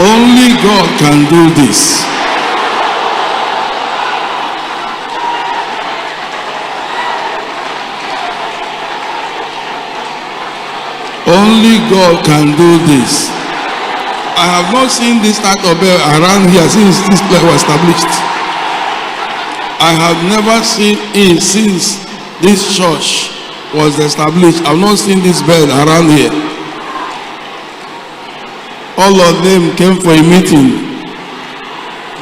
Only God can do this. Only God can do this. I have not seen this type of bell around here since this place was established. I have never seen it since this church was established. I have not seen this bell around here. All of them came for a meeting,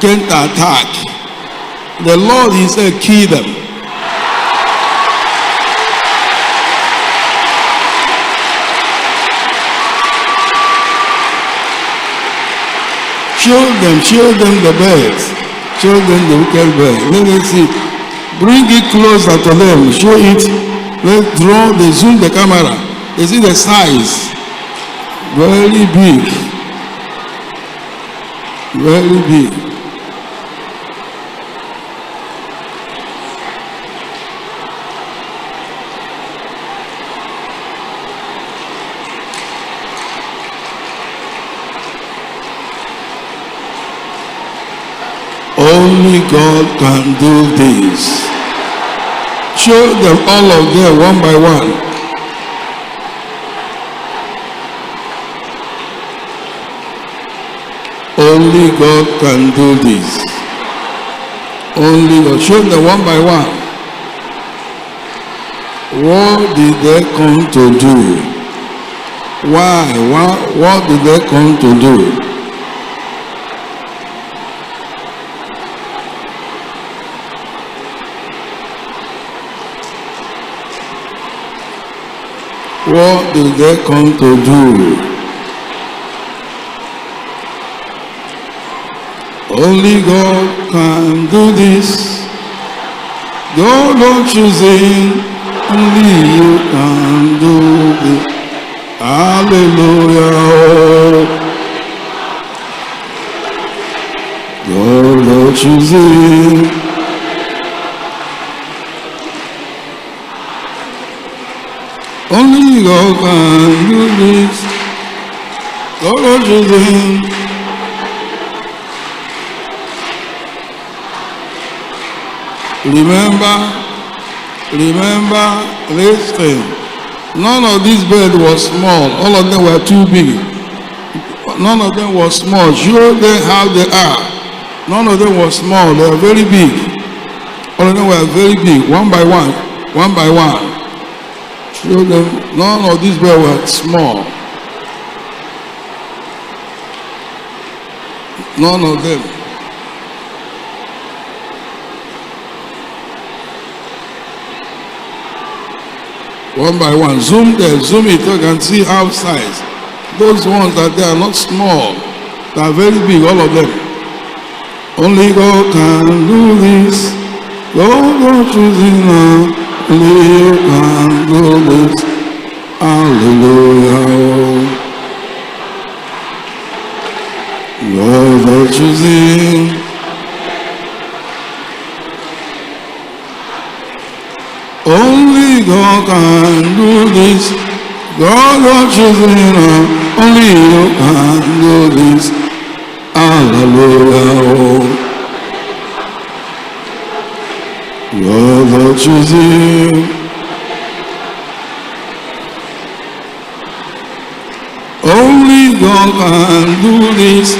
came to attack. The Lord, he said, kill them. Show them the birds. Show them the wicked bird. Let us see. Bring it closer to them. Show it. Let's draw, they zoom the camera. They see the size. Very big. Very big. Only God can do this. Show them all of them one by one. Only God can do this. Only God. Show them one by one. What did they come to do? Why? What did they come to do? What did they come to do? Only God can do this. God not choosing, only you can do this. Hallelujah. God not choosing. Only God can do this. God not choosing. Remember, listen. None of these birds was small. All of them were too big. None of them was small. Sure, they how they are. None of them was small. They were very big. All of them were very big. One by one. One by one. Sure, them. None of these birds were small. None of them. One by one. Zoom there, zoom it, you can see how size. Those ones that they are not small, they are very big, all of them. Only God can do this. God won't choosing now. Only you can do this. Hallelujah. God won't choosing. Only God can do this. God not choosing now. Only you can do this. Hallelujah. God not choosing. Only God can do this.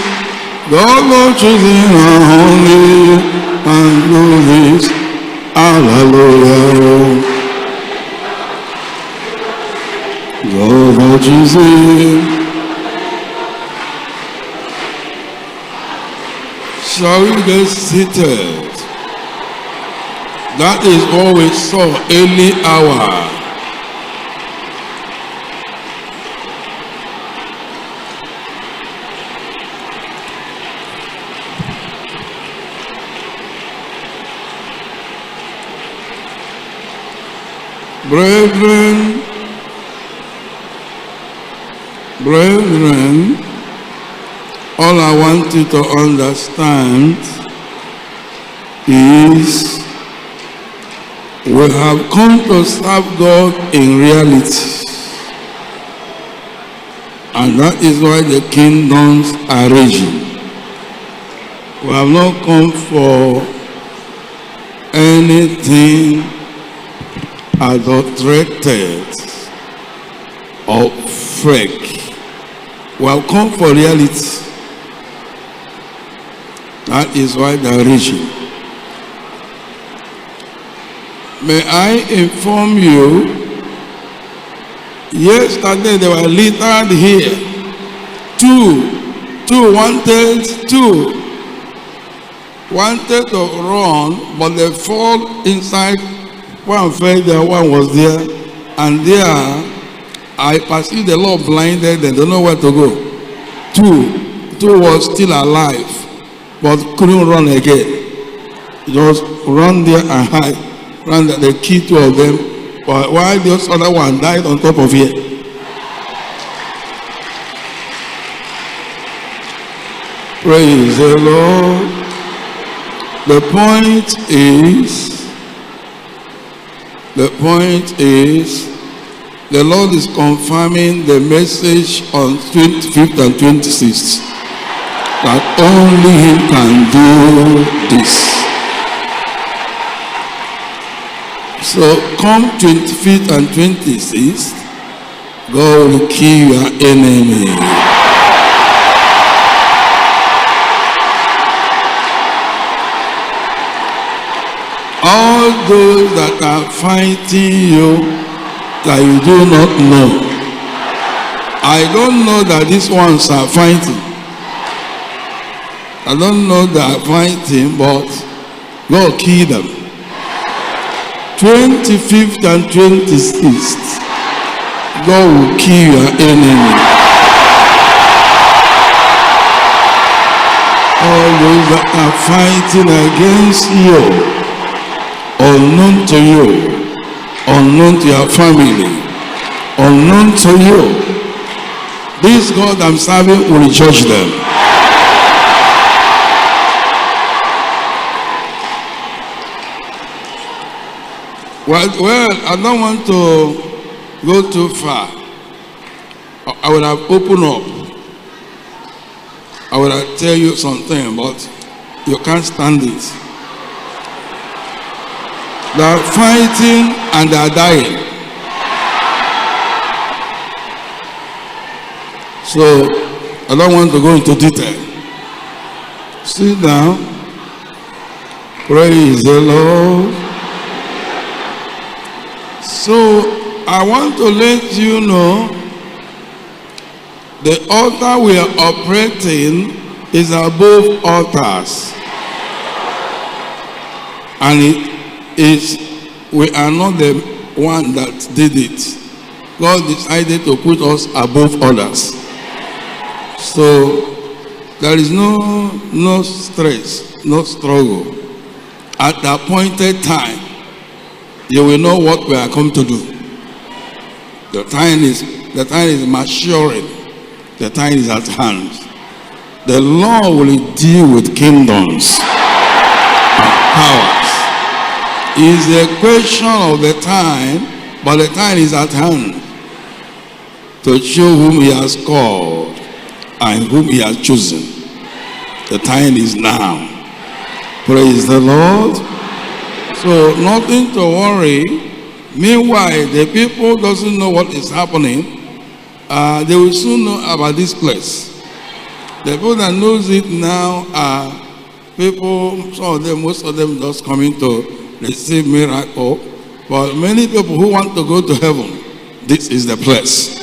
God not choosing now. Only you can do this. Hallelujah. God not choosing. Shall we get seated? That is what we saw early hour. Brethren, all I want you to understand is we have come to serve God in reality. And that is why the kingdoms are raging. We have not come for anything adulterated or fake. We have come for reality. That is why they are raging. May I inform you, yesterday they were littered here. Two wanted to run, but they fall inside. One fell there, one was there, and there I perceived the Lord blinded, they don't know where to go. Two was still alive, but couldn't run again. Just run there and hide. Ran there, they killed two of them, but while the other one died on top of here. Praise the Lord. The point is, the Lord is confirming the message on 25th and 26th, that only Him can do this. So come 25th and 26th, God will kill your enemy. All those that are fighting you that you do not know. I don't know that these ones are fighting. I don't know they are fighting, but God kill them. 25th and 26th, God will kill your enemy. All those that are fighting against you, unknown to you, unknown to your family, unknown to you, this God I'm serving will judge them. Well, I don't want to go too far. I would have opened up. I would have tell you something, but you can't stand it. They are fighting and they are dying. So, I don't want to go into detail. Sit down. Praise the Lord. So, I want to let you know the altar we are operating is above altars. And we are not the one that did it. God decided to put us above others. So there is no stress, no struggle. At the appointed time, you will know what we are come to do. The time is maturing. The time is at hand. The Lord will deal with kingdoms and powers. It's a question of the time, but the time is at hand to show whom He has called and whom He has chosen. The time is now. Praise the Lord. So nothing to worry. Meanwhile, the people doesn't know what is happening. They will soon know about this place. The people that knows it now are people, most of them just coming to receive miracle, but many people who want to go to heaven, this is the place.